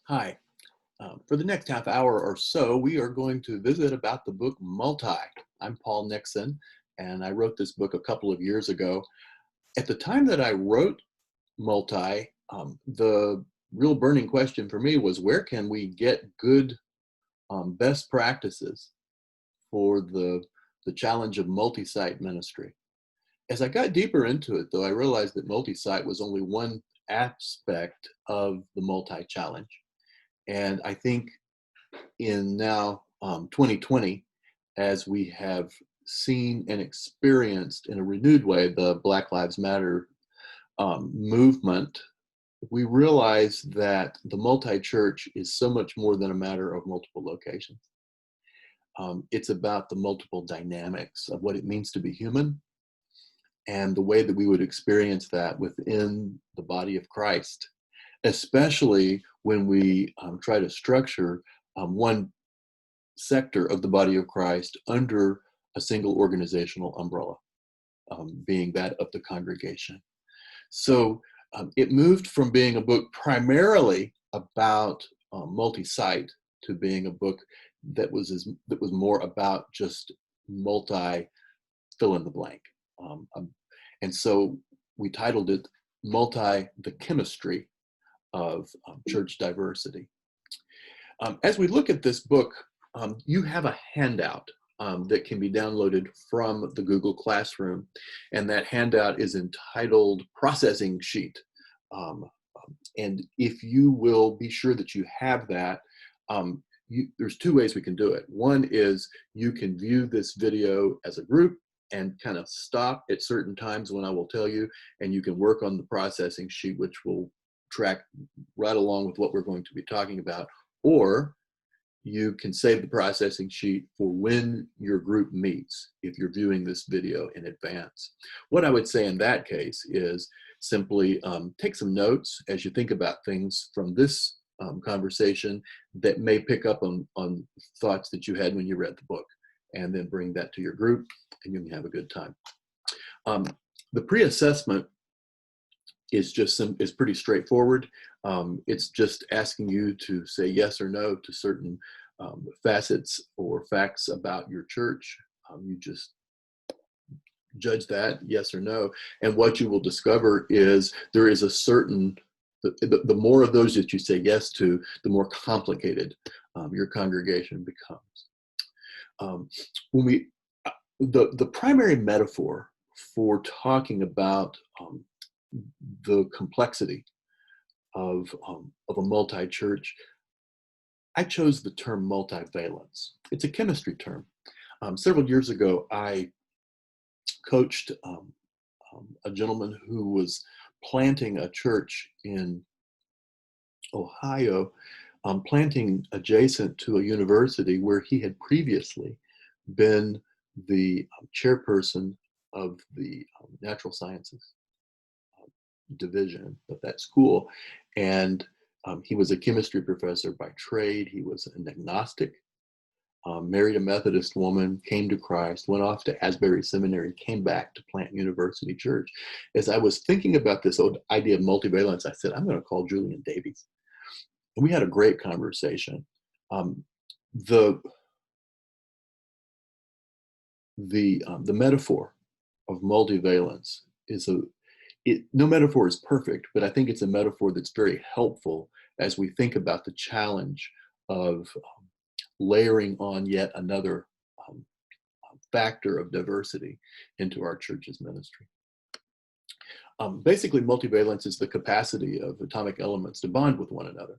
Hi. For the next half hour or so, we are going to visit about the book Multi. I'm Paul Nixon, and I wrote this book a couple of years ago. At the time that I wrote Multi, the real burning question for me was where can we get good best practices for the challenge of multi-site ministry? As I got deeper into it, though, I realized that multi-site was only one aspect of the multi-challenge. And I think in now 2020, as we have seen and experienced in a renewed way the Black Lives Matter movement, we realize that the multi-church is so much more than a matter of multiple locations. It's about the multiple dynamics of what it means to be human and the way that we would experience that within the body of Christ, especially when we try to structure one sector of the body of Christ under a single organizational umbrella, being that of the congregation. So it moved from being a book primarily about multi-site to being a book that was more about just multi fill in the blank. And so we titled it Multi, the Chemistry of Church Diversity. As we look at this book, you have a handout that can be downloaded from the Google Classroom, and that handout is entitled Processing Sheet. And if you will be sure that you have that, there's two ways we can do it. One is you can view this video as a group and kind of stop at certain times when I will tell you, and you can work on the processing sheet, which will track right along with what we're going to be talking about. Or you can save the processing sheet for when your group meets, if you're viewing this video in advance. What I would say in that case is simply take some notes as you think about things from this conversation that may pick up on thoughts that you had when you read the book, and then bring that to your group, and you can have a good time. The pre-assessment is pretty straightforward. It's just asking you to say yes or no to certain facets or facts about your church. You just judge that yes or no, and what you will discover is there is a certain, the more of those that you say yes to, the more complicated your congregation becomes. The primary metaphor for talking about the complexity of a multi-church, I chose the term multivalence. It's a chemistry term. Several years ago, I coached a gentleman who was planting a church in Ohio, planting adjacent to a university where he had previously been the chairperson of the natural sciences division of that school. And he was a chemistry professor by trade. He was an agnostic, married a Methodist woman, came to Christ, went off to Asbury Seminary, came back to plant University Church. As I was thinking about this old idea of multivalence, I said, I'm going to call Julian Davies. And we had a great conversation. The metaphor of multivalence is no metaphor is perfect, but I think it's a metaphor that's very helpful as we think about the challenge of layering on yet another factor of diversity into our church's ministry. Basically, multivalence is the capacity of atomic elements to bond with one another.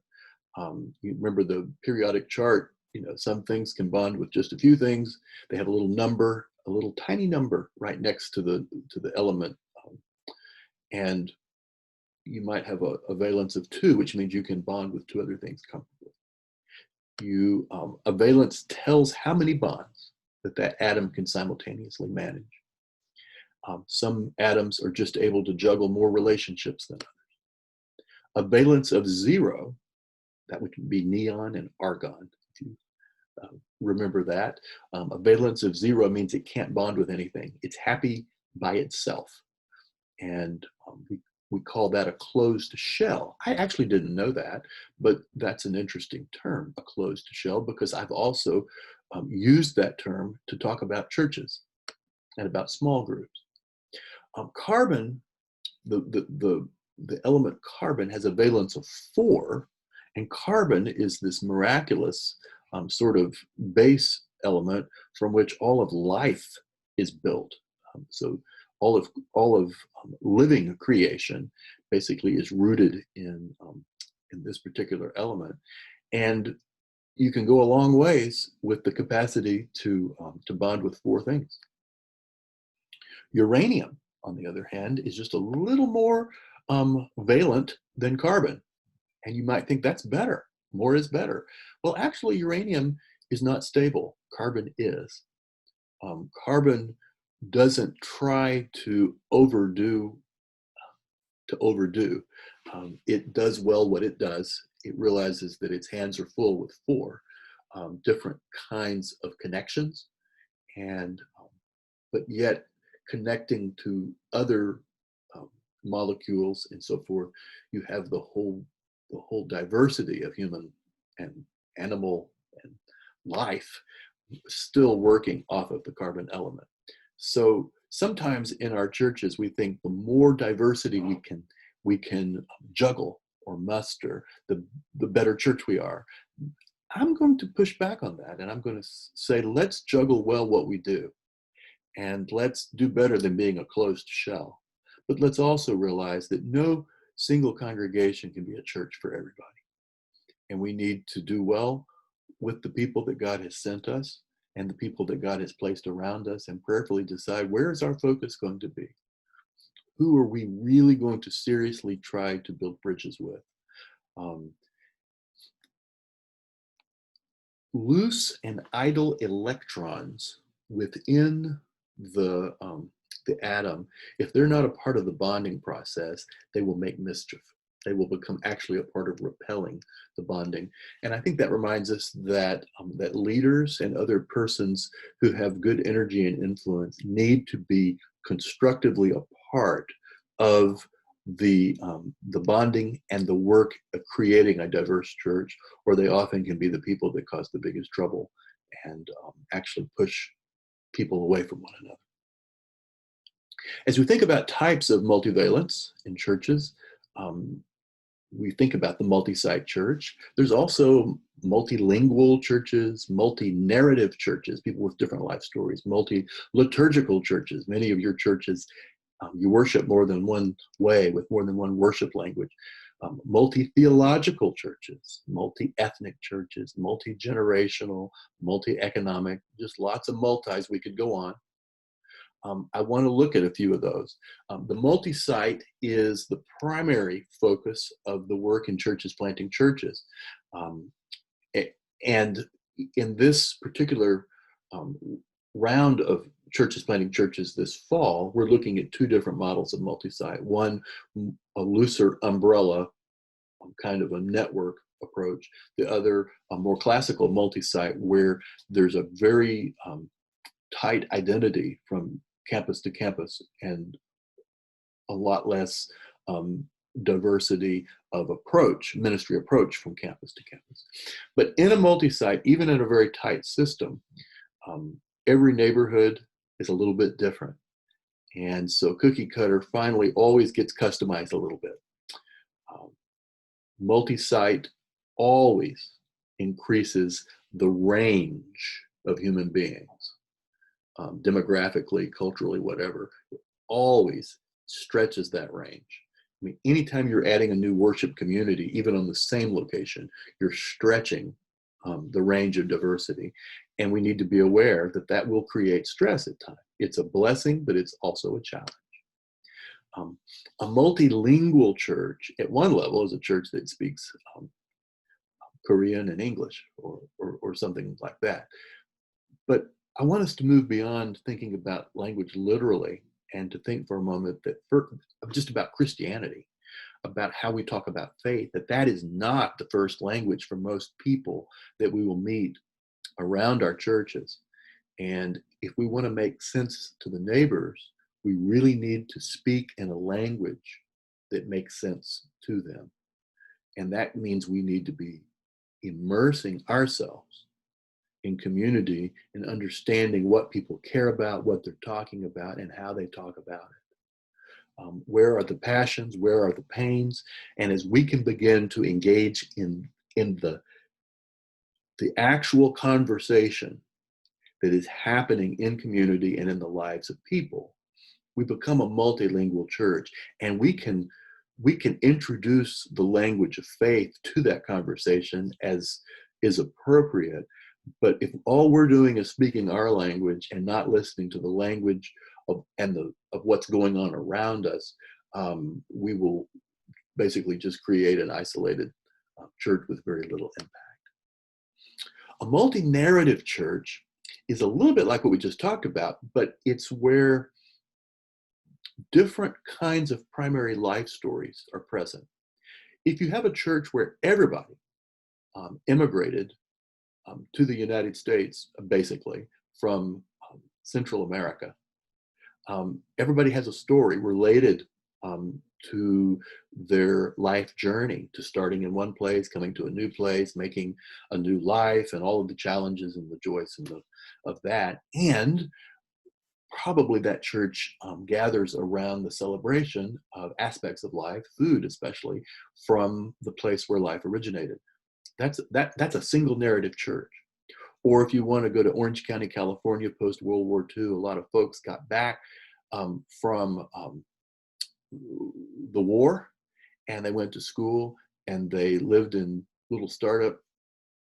You remember the periodic chart, some things can bond with just a few things. They have a little number, a little tiny number right next to the element. And you might have a valence of 2, which means you can bond with 2 other things comfortably. A valence tells how many bonds that atom can simultaneously manage. Some atoms are just able to juggle more relationships than others. A valence of 0, that would be neon and argon, if you remember that. A valence of 0 means it can't bond with anything. It's happy by itself. And we call that a closed shell. I actually didn't know that, but that's an interesting term, a closed shell, because I've also used that term to talk about churches and about small groups. Carbon, the element carbon has a valence of 4, and carbon is this miraculous sort of base element from which all of life is built. So all of living creation basically is rooted in this particular element, and you can go a long ways with the capacity to bond with 4 things. Uranium, on the other hand, is just a little more valent than carbon. And you might think that's better. More is better. Well, actually, uranium is not stable. Carbon is. Carbon doesn't try to overdo. It does well what it does. It realizes that its hands are full with 4 different kinds of connections, and but yet connecting to other molecules and so forth, you have the whole diversity of human and animal and life still working off of the carbon element. So sometimes in our churches, we think the more diversity we can juggle or muster, the better church we are. I'm going to push back on that, and I'm going to say, let's juggle well what we do. And let's do better than being a closed shell. But let's also realize that no single congregation can be a church for everybody. And we need to do well with the people that God has sent us and the people that God has placed around us, and prayerfully decide, where is our focus going to be? Who are we really going to seriously try to build bridges with? Loose and idle electrons within the atom, if they're not a part of the bonding process, they will make mischief. They will become actually a part of repelling the bonding. And I think that reminds us that that leaders and other persons who have good energy and influence need to be constructively a part of the bonding and the work of creating a diverse church, or they often can be the people that cause the biggest trouble and actually push people away from one another. As we think about types of multivalence in churches, we think about the Multisite Church. There's also multilingual churches, multinarrative churches, people with different life stories, multi-liturgical churches. Many of your churches, you worship more than one way with more than one worship language. Multitheological churches, multiethnic churches, multigenerational, multieconomic, just lots of multis, we could go on. I want to look at a few of those. The multi-site is the primary focus of the work in churches planting churches. And in this particular round of churches planting churches this fall, we're looking at 2 different models of multi-site. One, a looser umbrella, kind of a network approach. The other, a more classical multi-site, where there's a very tight identity from campus to campus and a lot less diversity of approach, ministry approach from campus to campus. But in a multi-site, even in a very tight system, every neighborhood is a little bit different. And so cookie cutter finally always gets customized a little bit. Multi-site always increases the range of human beings. Demographically, culturally, whatever, always stretches that range. I mean, anytime you're adding a new worship community, even on the same location, you're stretching the range of diversity. And we need to be aware that that will create stress at times. It's a blessing, but it's also a challenge. A multilingual church, at one level, is a church that speaks Korean and English or something like that. But I want us to move beyond thinking about language literally and to think for a moment that just about Christianity, about how we talk about faith, that is not the first language for most people that we will meet around our churches. And if we want to make sense to the neighbors, we really need to speak in a language that makes sense to them. And that means we need to be immersing ourselves in community and understanding what people care about, what they're talking about, and how they talk about it. Where are the passions? Where are the pains? And as we can begin to engage in the actual conversation that is happening in community and in the lives of people, we become a multilingual church, and we can introduce the language of faith to that conversation as is appropriate. But if all we're doing is speaking our language and not listening to the language of what's going on around us, we will basically just create an isolated church with very little impact. A multi-narrative church is a little bit like what we just talked about, but it's where different kinds of primary life stories are present. If you have a church where everybody immigrated to the United States, basically from Central America, everybody has a story related to their life journey, to starting in one place, coming to a new place, making a new life, and all of the challenges and the joys and of that. And probably that church gathers around the celebration of aspects of life, food especially, from the place where life originated. That's a single narrative church. Or if you want to go to Orange County, California, post-World War II, a lot of folks got back from the war, and they went to school, and they lived in little startup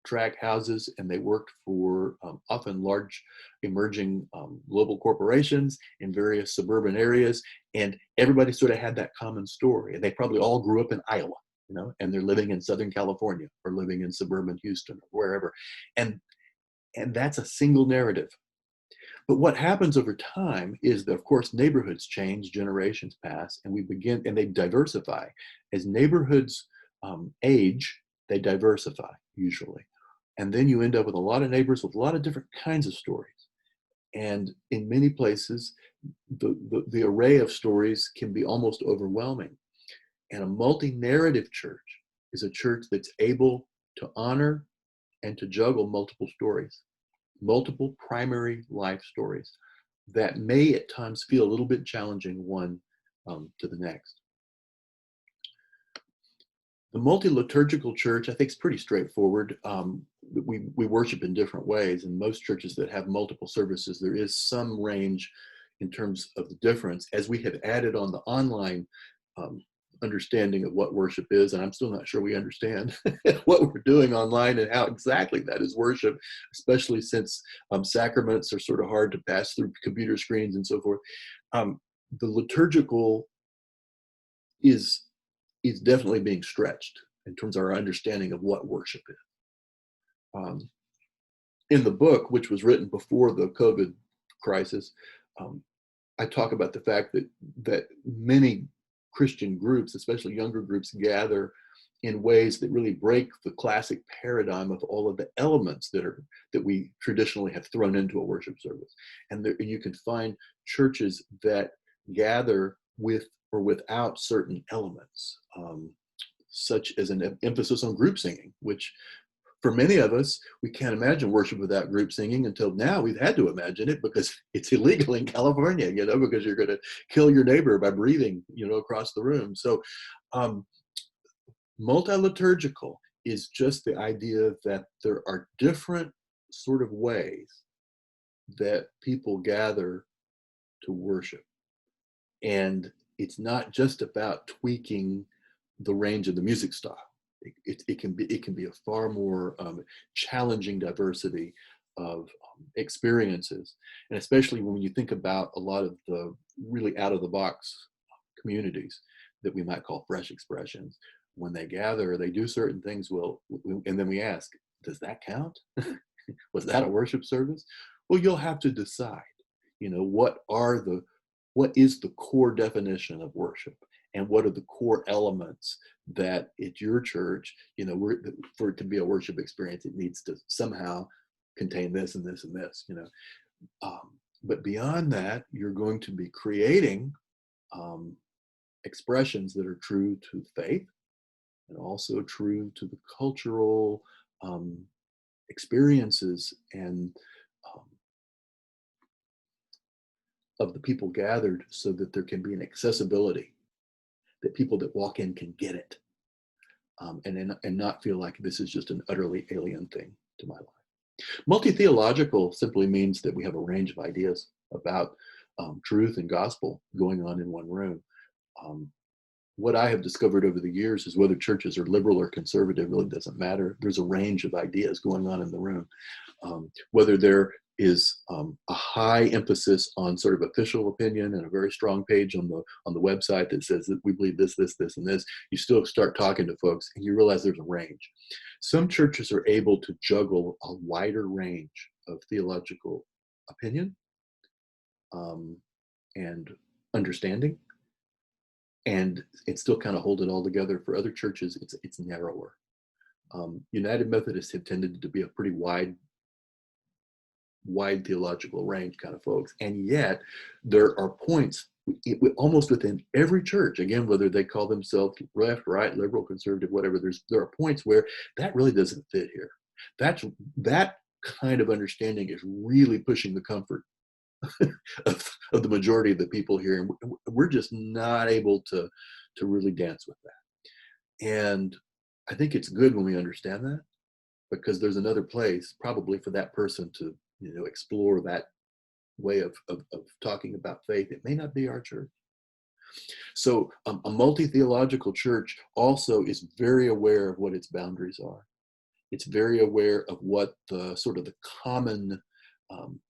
tract houses, and they worked for often large emerging global corporations in various suburban areas, and everybody sort of had that common story. And they probably all grew up in Iowa, and they're living in Southern California or living in suburban Houston or wherever. And that's a single narrative. But what happens over time is that, of course, neighborhoods change, generations pass, and they diversify. As neighborhoods age, they diversify usually. And then you end up with a lot of neighbors with a lot of different kinds of stories. And in many places, the array of stories can be almost overwhelming. And a multi-narrative church is a church that's able to honor and to juggle multiple stories, multiple primary life stories that may at times feel a little bit challenging one to the next. The multi-liturgical church, I think, is pretty straightforward. We worship in different ways. In most churches that have multiple services, there is some range in terms of the difference. As we have added on the online understanding of what worship is, and I'm still not sure we understand what we're doing online and how exactly that is worship, especially since sacraments are sort of hard to pass through computer screens and so forth. The liturgical is definitely being stretched in terms of our understanding of what worship is. In the book, which was written before the COVID crisis, I talk about the fact that many Christian groups, especially younger groups, gather in ways that really break the classic paradigm of all of the elements that we traditionally have thrown into a worship service. And you can find churches that gather with or without certain elements, such as an emphasis on group singing, which for many of us, we can't imagine worship without group singing. Until now, we've had to imagine it because it's illegal in California, because you're going to kill your neighbor by breathing, across the room. So multi-liturgical is just the idea that there are different sort of ways that people gather to worship. And it's not just about tweaking the range of the music style. It can be a far more challenging diversity of experiences, and especially when you think about a lot of the really out of the box communities that we might call fresh expressions. When they gather, they do certain things. And then we ask, does that count? Was that a worship service? Well, you'll have to decide. What is the core definition of worship? And what are the core elements that at your church, for it to be a worship experience, it needs to somehow contain this and this and this, But beyond that, you're going to be creating expressions that are true to faith and also true to the cultural um, experiences and um, of the people gathered, so that there can be an accessibility that people that walk in can get it, and not feel like this is just an utterly alien thing to my life. Multitheological simply means that we have a range of ideas about truth and gospel going on in one room. Um, what I have discovered over the years is whether churches are liberal or conservative really doesn't matter. There's a range of ideas going on in the room. Whether there is a high emphasis on sort of official opinion and a very strong page on the website that says that we believe this, this, this, and this, you still start talking to folks and you realize there's a range. Some churches are able to juggle a wider range of theological opinion and understanding, and still kind of hold it all together. For other churches, it's narrower. United Methodists have tended to be a pretty wide theological range kind of folks, and yet there are points almost within every church, again, whether they call themselves left, right, liberal, conservative, whatever, there are points where that really doesn't fit here. That kind of understanding is really pushing the comfort of the majority of the people here, and we're just not able to really dance with that. And I think it's good when we understand that, because there's another place probably for that person to explore that way of talking about faith. It may not be our church. So a multi-theological church also is very aware of what its boundaries are. It's very aware of what the sort of the common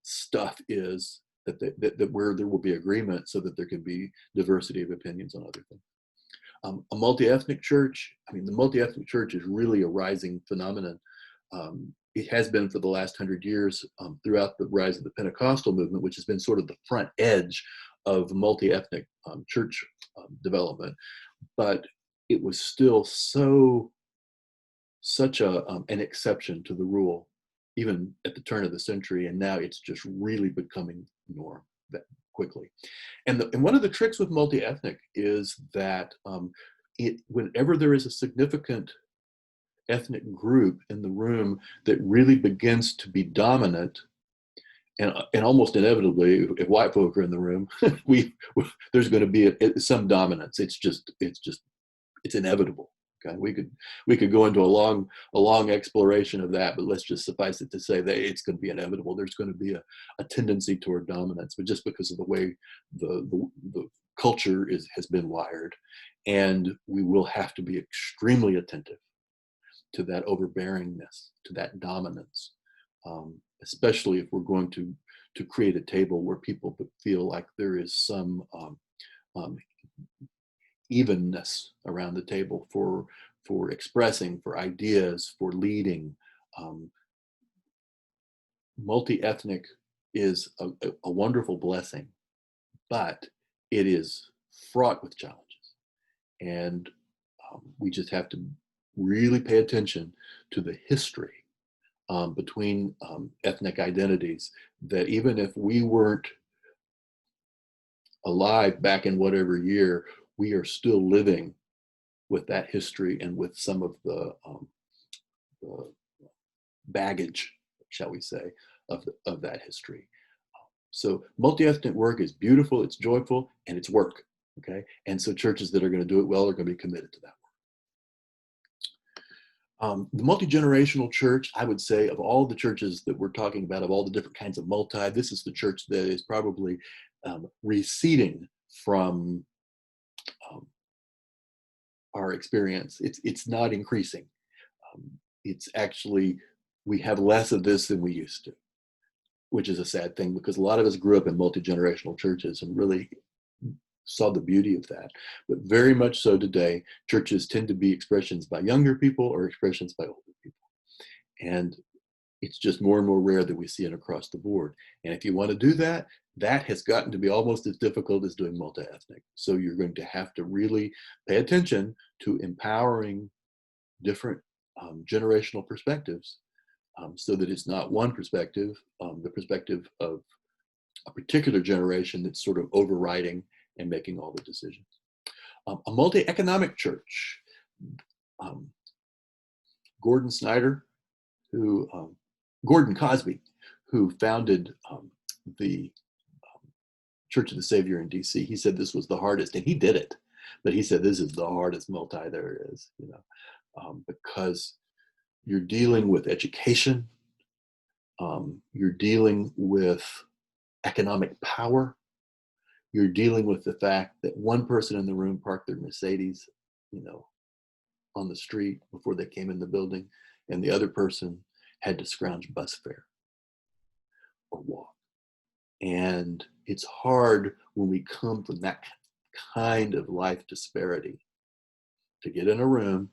stuff is that where there will be agreement, so that there can be diversity of opinions on other things. A multi-ethnic church, the multi-ethnic church is really a rising phenomenon. It has been for the last 100 years throughout the rise of the Pentecostal movement, which has been sort of the front edge of multi-ethnic church development. But it was still such an exception to the rule, even at the turn of the century, and now it's just really becoming norm that quickly. And one of the tricks with multi-ethnic is that whenever there is a significant ethnic group in the room that really begins to be dominant, and almost inevitably, if white folk are in the room, there's going to be some dominance. It's inevitable. Okay, we could go into a long exploration of that, but let's just suffice it to say that it's going to be inevitable. There's going to be a tendency toward dominance, but just because of the way the culture has been wired, and we will have to be extremely attentive to that overbearingness, to that dominance, especially if we're going to create a table where people feel like there is some evenness around the table for expressing, for ideas, for leading. Multi-ethnic is a wonderful blessing, but it is fraught with challenges, and we just have to really pay attention to the history between ethnic identities, that even if we weren't alive back in whatever year, we are still living with that history and with some of the baggage, shall we say, of that history. So multi-ethnic work is beautiful, it's joyful, and it's work. Okay, and so churches that are going to do it well are going to be committed to that work. The multi-generational church, I would say, of all the churches that we're talking about, of all the different kinds of multi, this is the church that is probably receding from our experience. It's not increasing. It's actually, we have less of this than we used to, which is a sad thing, because a lot of us grew up in multi-generational churches and really saw the beauty of that. But very much so today, churches tend to be expressions by younger people or expressions by older people. And it's just more and more rare that we see it across the board. And if you want to do that, that has gotten to be almost as difficult as doing multi-ethnic. So you're going to have to really pay attention to empowering different generational perspectives, so that it's not one perspective, the perspective of a particular generation, that's sort of overriding and making all the decisions. A multi-economic church. Um, Gordon Snyder, Gordon Cosby, who founded the Church of the Savior in DC, he said this was the hardest, and he did it. But he said this is the hardest multi there is, because you're dealing with education, you're dealing with economic power, you're dealing with the fact that one person in the room parked their Mercedes, on the street before they came in the building, and the other person had to scrounge bus fare or walk. And it's hard when we come from that kind of life disparity to get in a room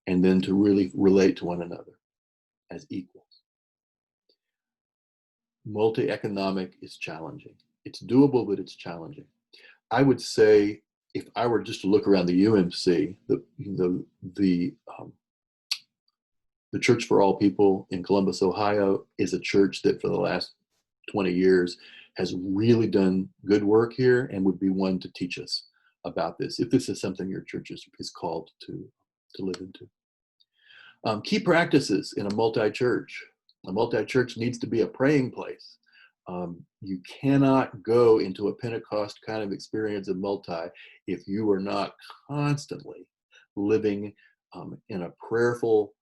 and then to really relate to one another as equals. Multi-economic is challenging. It's doable, but it's challenging. I would say if I were just to look around the UMC, the Church for All People in Columbus, Ohio is a church that for the last 20 years has really done good work here and would be one to teach us about this, if this is something your church is called to live into. Key practices in a multi-church. A multi-church needs to be a praying place. You cannot go into a Pentecost kind of experience of multi if you are not constantly living in a prayerful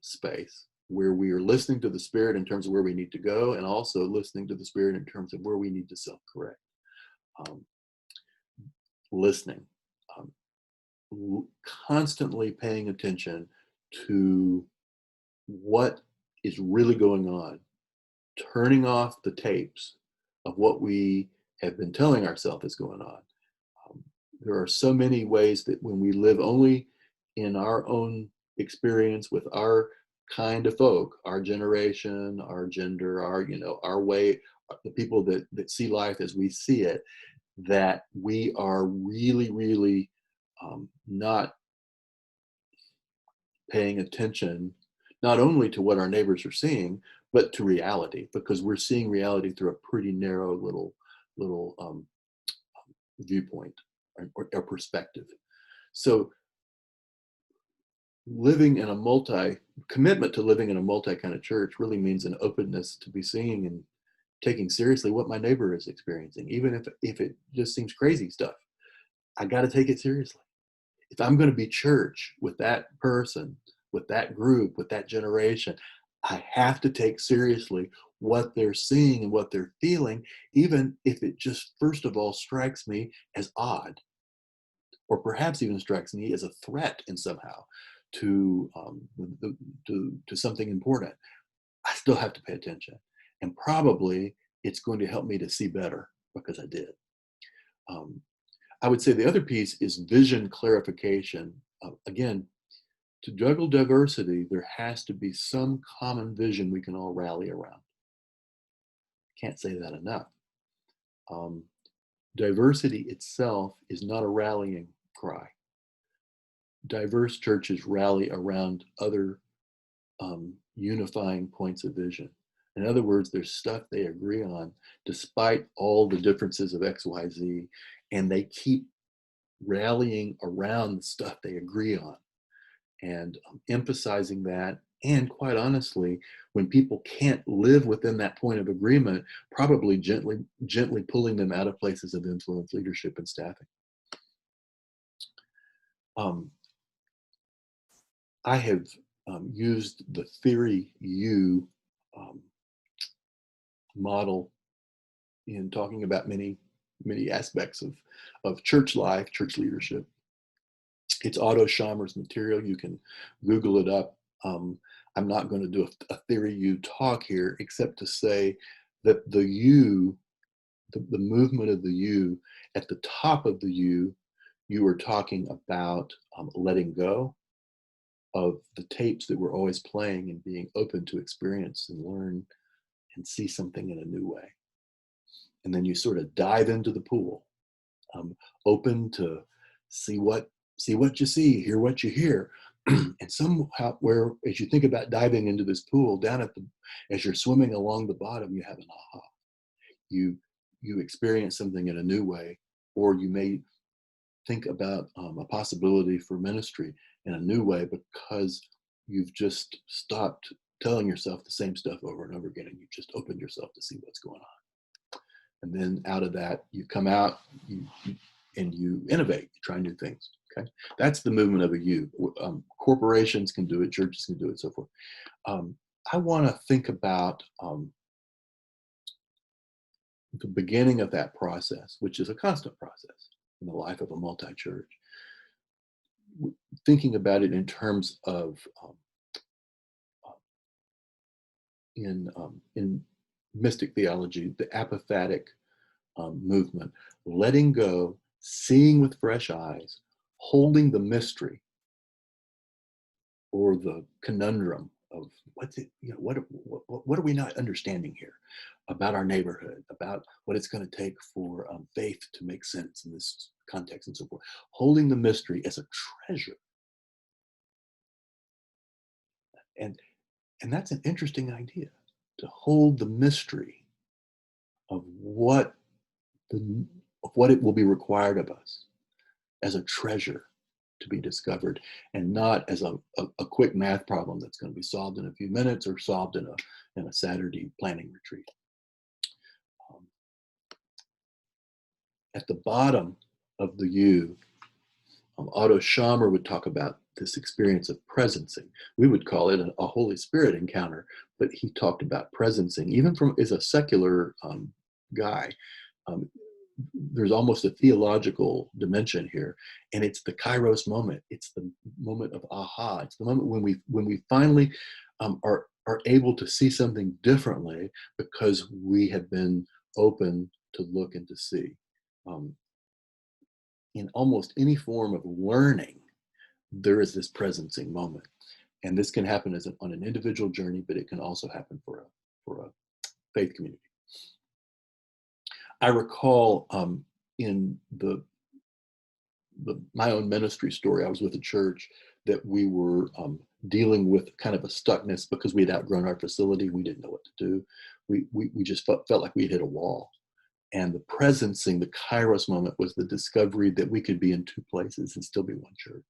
space where we are listening to the Spirit in terms of where we need to go, and also listening to the Spirit in terms of where we need to self-correct. Listening, constantly paying attention to what is really going on, turning off the tapes of what we have been telling ourselves is going on. There are so many ways that when we live only in our own experience with our kind of folk, our generation, our gender, our way, the people that see life as we see it, that we are really, really not paying attention not only to what our neighbors are seeing, but to reality, because we're seeing reality through a pretty narrow little viewpoint or perspective. So commitment to living in a multi kind of church really means an openness to be seeing and taking seriously what my neighbor is experiencing, even if it just seems crazy stuff. I got to take it seriously. If I'm going to be church with that person, with that group, with that generation, I have to take seriously what they're seeing and what they're feeling, even if it just first of all strikes me as odd, or perhaps even strikes me as a threat in somehow to something important. I still have to pay attention, and probably it's going to help me to see better because I did. I would say the other piece is vision clarification. Again, to juggle diversity, there has to be some common vision we can all rally around. Can't say that enough. Diversity itself is not a rallying cry. Diverse churches rally around other unifying points of vision. In other words, there's stuff they agree on despite all the differences of X, Y, Z, and they keep rallying around the stuff they agree on and emphasizing that. And quite honestly, when people can't live within that point of agreement, probably gently pulling them out of places of influence, leadership, and staffing. I have used the theory U model in talking about many aspects of church life, church leadership. It's Otto Schammer's material. You can Google it up. I'm not going to do a theory U talk here, except to say that the U, the movement of the U, at the top of the U, you were talking about letting go of the tapes that were always playing and being open to experience and learn and see something in a new way. And then you sort of dive into the pool, open to see what you see, hear what you hear. And somehow, as you think about diving into this pool, as you're swimming along the bottom, you have an aha. You experience something in a new way, or you may think about a possibility for ministry in a new way because you've just stopped telling yourself the same stuff over and over again, and you've just opened yourself to see what's going on. And then out of that, you come out and you innovate, you try new things. Okay, that's the movement of a you. Corporations can do it, churches can do it, so forth. I want to think about the beginning of that process, which is a constant process in the life of a multi-church. Thinking about it in terms of in mystic theology, the apophatic movement, letting go, seeing with fresh eyes, holding the mystery or the conundrum of what's it, what are we not understanding here about our neighborhood, about what it's going to take for faith to make sense in this context and so forth. Holding the mystery as a treasure. And that's an interesting idea, to hold the mystery of what it will be required of us as a treasure to be discovered, and not as a quick math problem that's going to be solved in a few minutes or solved in a Saturday planning retreat. At the bottom of the U, Otto Schammer would talk about this experience of presencing. We would call it a Holy Spirit encounter, but he talked about presencing, even as a secular guy. There's almost a theological dimension here, and it's the kairos moment. It's the moment of aha. It's the moment when we finally are able to see something differently because we have been open to look and to see. In almost any form of learning, there is this presencing moment, and this can happen on an individual journey, but it can also happen for a faith community. I recall in my own ministry story, I was with a church that we were dealing with kind of a stuckness because we had outgrown our facility. We didn't know what to do. We just felt like we had hit a wall. And the presencing, the kairos moment, was the discovery that we could be in two places and still be one church.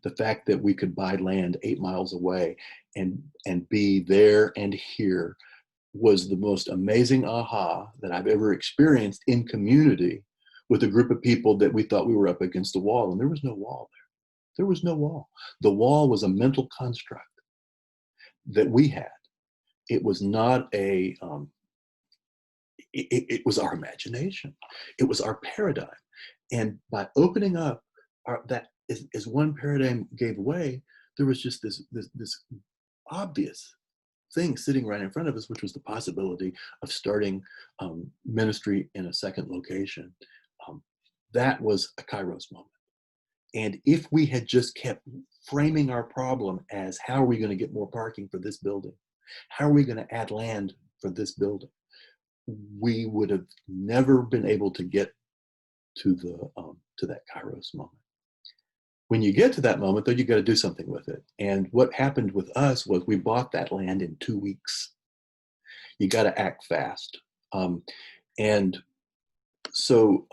The fact that we could buy land 8 miles away and be there and here was the most amazing aha that I've ever experienced in community with a group of people that we thought we were up against a wall, and there was no wall there. There was no wall. The wall was a mental construct that we had. It was not it was our imagination. It was our paradigm. And by opening up that as one paradigm gave way, there was just this obvious thing sitting right in front of us, which was the possibility of starting ministry in a second location. That was a kairos moment. And if we had just kept framing our problem as, how are we going to get more parking for this building? How are we going to add land for this building? We would have never been able to get to that kairos moment. When you get to that moment, though, you got to do something with it. And what happened with us was we bought that land in 2 weeks. You got to act fast. And so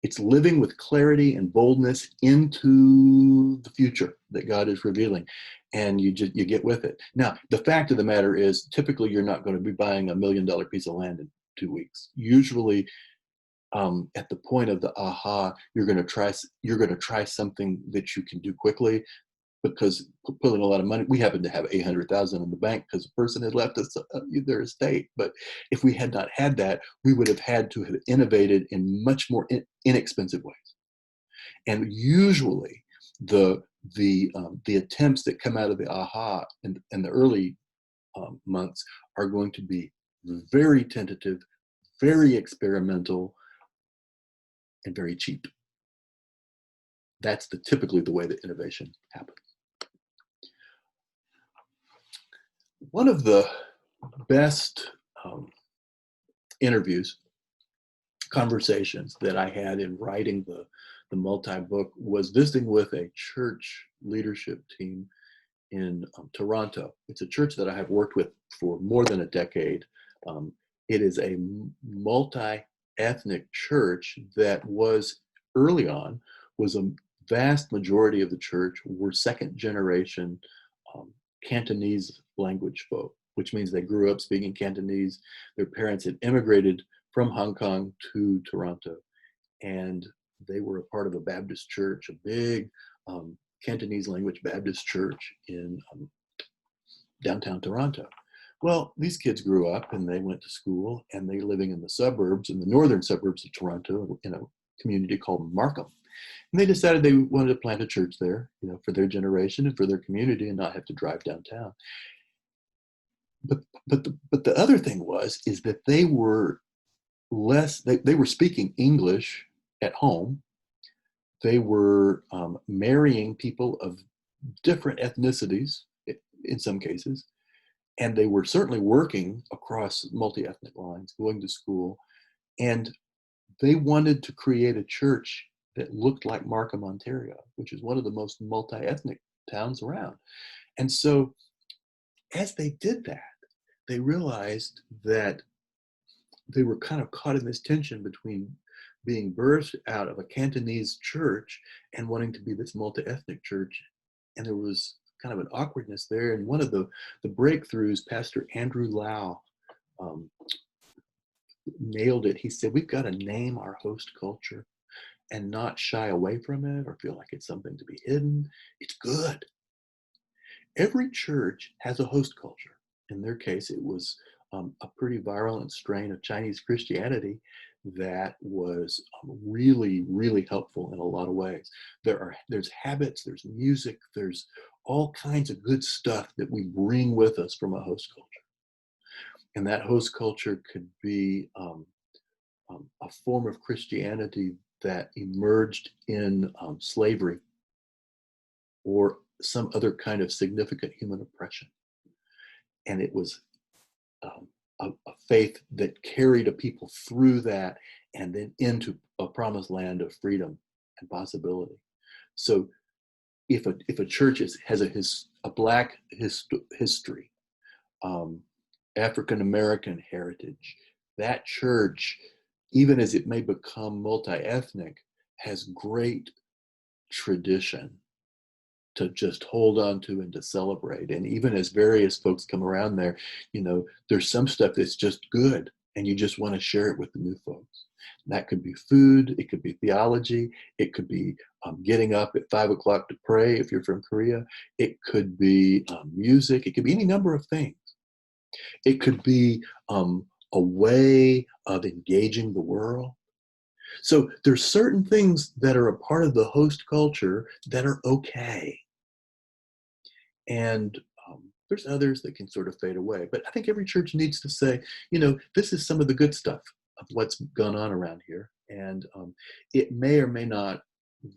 it's living with clarity and boldness into the future that God is revealing, and you get with it. Now, the fact of the matter is, typically you're not going to be buying $1 million piece of land in 2 weeks. Usually, at the point of the aha, you're going to try something that you can do quickly, because pulling a lot of money, we happen to have $800,000 in the bank because the person had left us their estate. But if we had not had that, we would have had to have innovated in much more inexpensive ways. And usually, the attempts that come out of the aha in the early months are going to be very tentative, very experimental, and very cheap. That's typically the way that innovation happens. One of the best conversations that I had in writing the multi-book was visiting with a church leadership team in Toronto. It's a church that I have worked with for more than a decade. It is a multi-ethnic church that was early on was a vast majority of the church were second generation um, Cantonese language folk, which means they grew up speaking Cantonese. Their parents had immigrated from Hong Kong to Toronto, and they were a part of a Baptist church, a big Cantonese language Baptist church in downtown Toronto. Well, these kids grew up and they went to school, and they're living in the suburbs, in the northern suburbs of Toronto, in a community called Markham. And they decided they wanted to plant a church there, for their generation and for their community, and not have to drive downtown. But the other thing is that they were they were speaking English at home. They were marrying people of different ethnicities in some cases, and they were certainly working across multi-ethnic lines, going to school, and they wanted to create a church that looked like Markham, Ontario, which is one of the most multi-ethnic towns around. And so as they did that, they realized that they were kind of caught in this tension between being birthed out of a Cantonese church and wanting to be this multi-ethnic church. And there was kind of an awkwardness there. And one of the breakthroughs, Pastor Andrew Lau nailed it. He said, we've got to name our host culture and not shy away from it or feel like it's something to be hidden. It's good. Every church has a host culture. In their case, it was a pretty virulent strain of Chinese Christianity that was really, really helpful in a lot of ways. There's habits, there's music, there's all kinds of good stuff that we bring with us from a host culture. And that host culture could be a form of Christianity that emerged in slavery or some other kind of significant human oppression. And it was a faith that carried a people through that and then into a promised land of freedom and possibility. So if a church has a Black history, African American heritage, that church, even as it may become multi-ethnic, has great tradition to just hold on to and to celebrate. And even as various folks come around there, there's some stuff that's just good and you just want to share it with the new folks. That could be food, it could be theology, it could be getting up at 5 o'clock to pray if you're from Korea, it could be music, it could be any number of things. It could be a way of engaging the world. So there's certain things that are a part of the host culture that are okay. And there's others that can sort of fade away. But I think every church needs to say, this is some of the good stuff of what's gone on around here. And it may or may not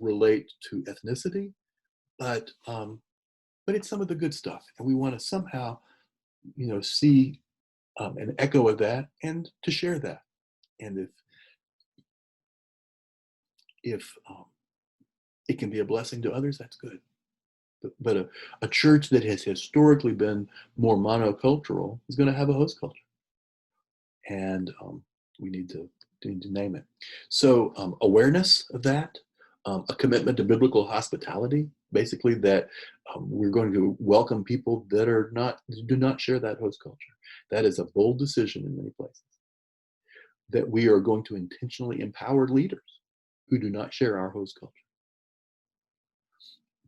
relate to ethnicity, but it's some of the good stuff. And we want to somehow, see an echo of that and to share that. And if it can be a blessing to others, that's good. But a church that has historically been more monocultural is going to have a host culture. And we need to name it. So awareness of that, a commitment to biblical hospitality, basically that we're going to welcome people that do not share that host culture. That is a bold decision in many places. That we are going to intentionally empower leaders who do not share our host culture.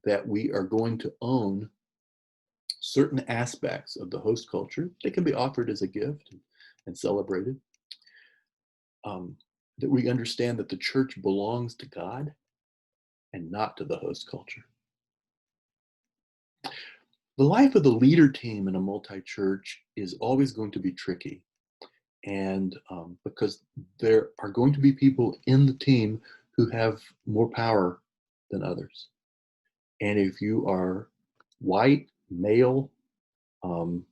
That we are going to own certain aspects of the host culture. They can be offered as a gift and celebrated. That we understand that the church belongs to God and not to the host culture. The life of the leader team in a multi-church is always going to be tricky. And because there are going to be people in the team who have more power than others. And if you are white, male, and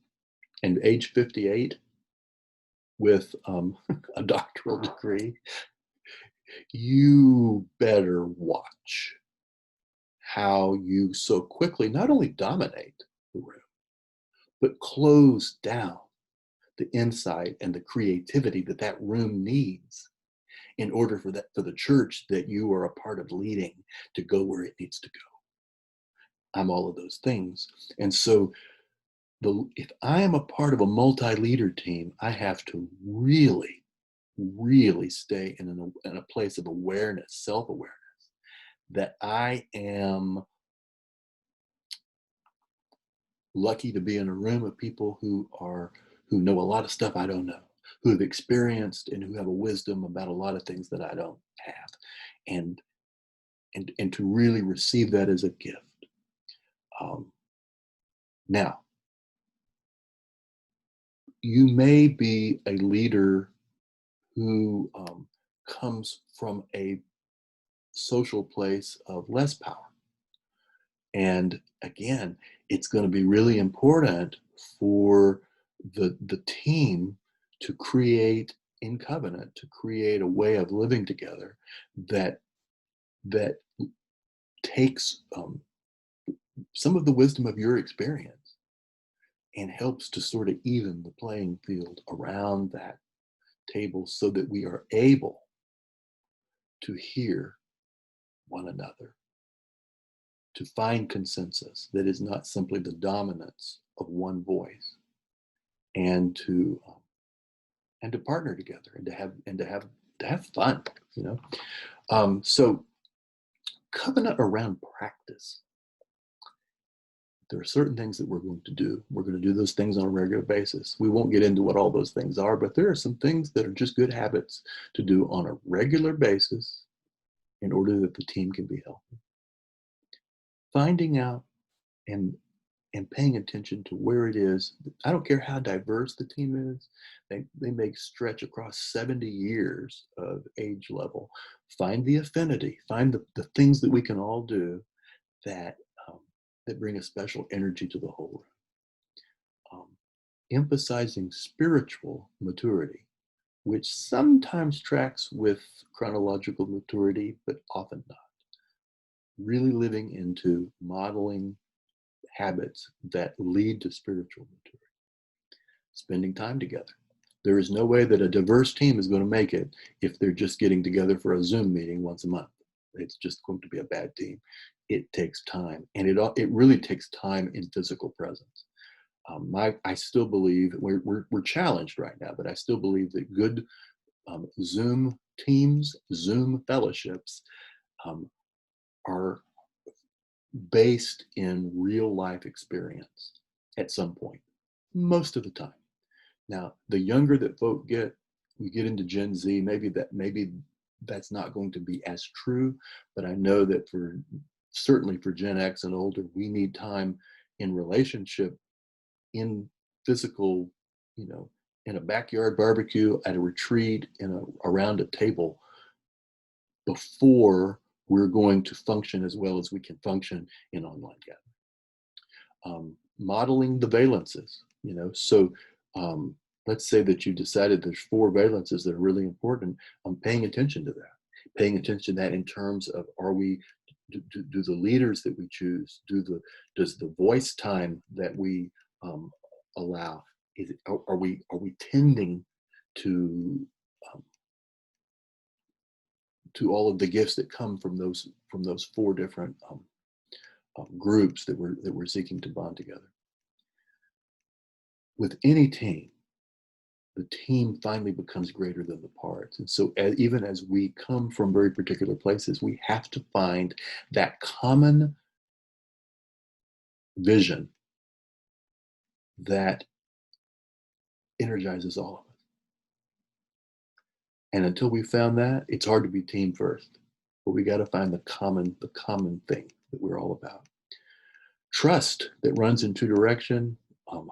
age 58 with a doctoral degree, you better watch how you so quickly not only dominate the room, but close down the insight and the creativity that room needs. in order for the church that you are a part of leading to go where it needs to go. I'm all of those things. And so if I am a part of a multi-leader team, I have to really, really stay in a place of awareness, self-awareness, that I am lucky to be in a room of people who know a lot of stuff I don't know, who have experienced and who have a wisdom about a lot of things that I don't have, and to really receive that as a gift. Now, you may be a leader who comes from a social place of less power. And again, it's going to be really important for the team to create in covenant, to create a way of living together that takes some of the wisdom of your experience and helps to sort of even the playing field around that table so that we are able to hear one another, to find consensus that is not simply the dominance of one voice, and to partner together and to have fun, you know. So covenant around practice. There are certain things that we're going to do. We're going to do those things on a regular basis. We won't get into what all those things are, but there are some things that are just good habits to do on a regular basis in order that the team can be healthy. Finding out and paying attention to where it is. I don't care how diverse the team is. They may stretch across 70 years of age level. Find the affinity. Find the things that we can all do that bring a special energy to the whole room. Emphasizing spiritual maturity, which sometimes tracks with chronological maturity, but often not. Really living into modeling habits that lead to spiritual maturity. Spending time together. There is no way that a diverse team is going to make it if they're just getting together for a Zoom meeting once a month. It's just going to be a bad team. It takes time, and it really takes time in physical presence. I still believe we're challenged right now, but I still believe that good Zoom teams, Zoom fellowships are based in real life experience at some point, most of the time. Now, the younger that we get into Gen Z, maybe that's not going to be as true, but I know that certainly for Gen X and older, we need time in relationship, in physical, in a backyard barbecue, at a retreat, around a table, before we're going to function as well as we can function in online gathering. Modeling the valences, so let's say that you decided there's 4 valences that are really important. I'm paying attention to that. Paying attention to that in terms of, do the leaders that we choose, does the voice time that we allow, are we tending to all of the gifts that come from those 4 different groups that we're seeking to bond together. With any team, the team finally becomes greater than the parts. And so even as we come from very particular places, we have to find that common vision that energizes all of us. And until we found that, it's hard to be team first. But we got to find the common thing that we're all about. Trust that runs in 2 directions,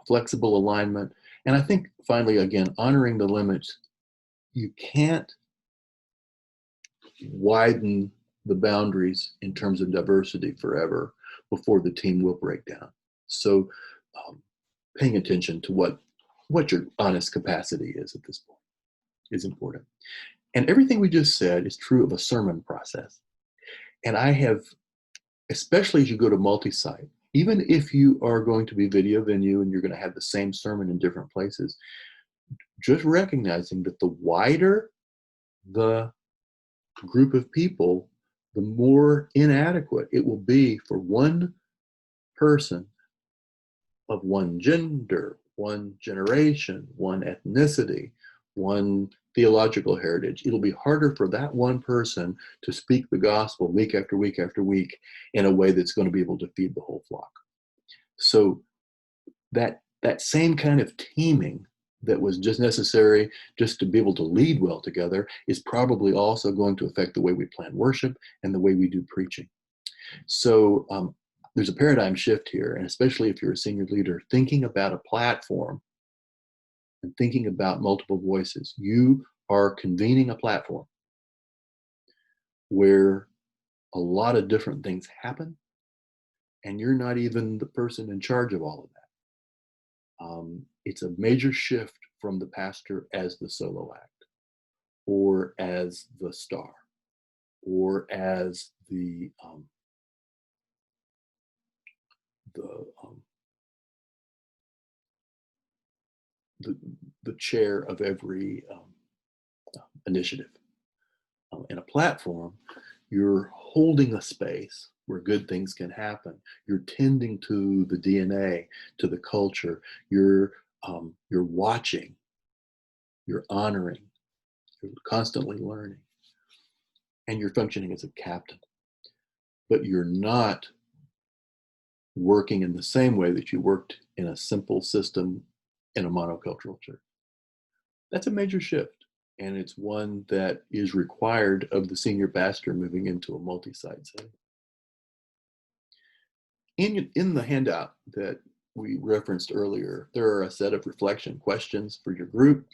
flexible alignment. And I think finally, again, honoring the limits. You can't widen the boundaries in terms of diversity forever before the team will break down. So paying attention to what your honest capacity is at this point is important. And everything we just said is true of a sermon process. And I have, especially as you go to multi-site, even if you are going to be video venue and you're going to have the same sermon in different places, just recognizing that the wider the group of people, the more inadequate it will be for one person of one gender, one generation, one ethnicity, one theological heritage. It'll be harder for that one person to speak the gospel week after week after week in a way that's going to be able to feed the whole flock. So that same kind of teaming that was just necessary just to be able to lead well together is probably also going to affect the way we plan worship and the way we do preaching. So there's a paradigm shift here, and especially if you're a senior leader, thinking about a platform and thinking about multiple voices. You are convening a platform where a lot of different things happen, and you're not even the person in charge of all of that. It's a major shift from the pastor as the solo act, or as the star, or as the chair of every initiative. In a platform, you're holding a space where good things can happen. You're tending to the DNA, to the culture. You're watching. You're honoring. You're constantly learning, and you're functioning as a captain. But you're not working in the same way that you worked in a simple system in a monocultural church. That's a major shift, and it's one that is required of the senior pastor moving into a multi-site setting. In the handout that we referenced earlier, there are a set of reflection questions for your group,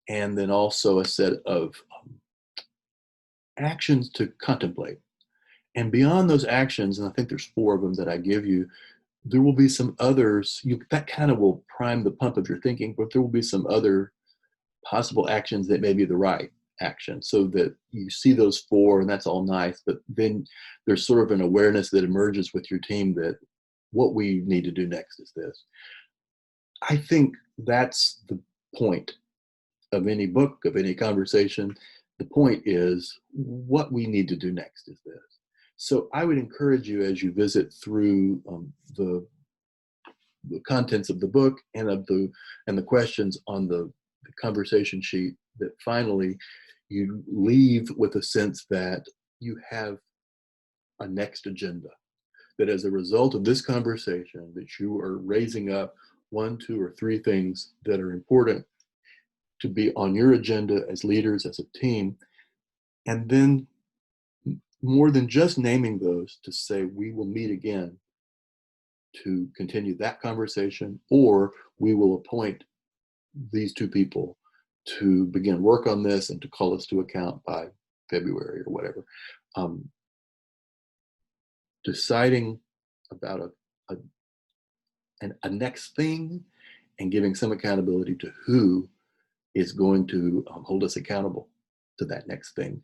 and then also a set of actions to contemplate. And beyond those actions, and I think there's 4 of them that I give you, there will be some others. That kind of will prime the pump of your thinking, but there will be some other possible actions that may be the right action, so that you see those 4 and that's all nice, but then there's sort of an awareness that emerges with your team that what we need to do next is this. I think that's the point of any book, of any conversation. The point is what we need to do next is this. So I would encourage you, as you visit through the contents of the book and the questions on the conversation sheet, that finally you leave with a sense that you have a next agenda, that as a result of this conversation, that you are raising up 1, 2, or 3 things that are important to be on your agenda as leaders, as a team, and then more than just naming those, to say we will meet again to continue that conversation, or we will appoint these 2 people to begin work on this and to call us to account by February or whatever. Deciding about a next thing and giving some accountability to who is going to hold us accountable to that next thing.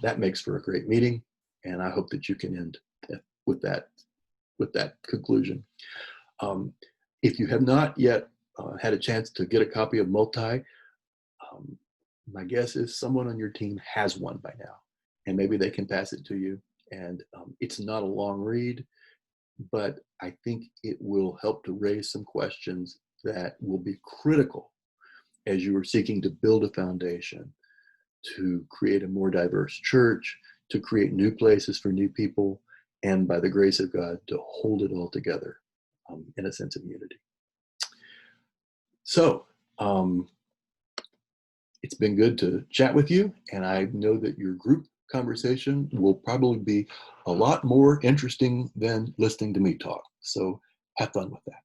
That makes for a great meeting, and I hope that you can end with that conclusion. If you have not yet had a chance to get a copy of Multi, my guess is someone on your team has one by now, and maybe they can pass it to you. And it's not a long read, but I think it will help to raise some questions that will be critical as you are seeking to build a foundation, to create a more diverse church, to create new places for new people, and by the grace of God, to hold it all together in a sense of unity. So it's been good to chat with you, and I know that your group conversation will probably be a lot more interesting than listening to me talk. So have fun with that.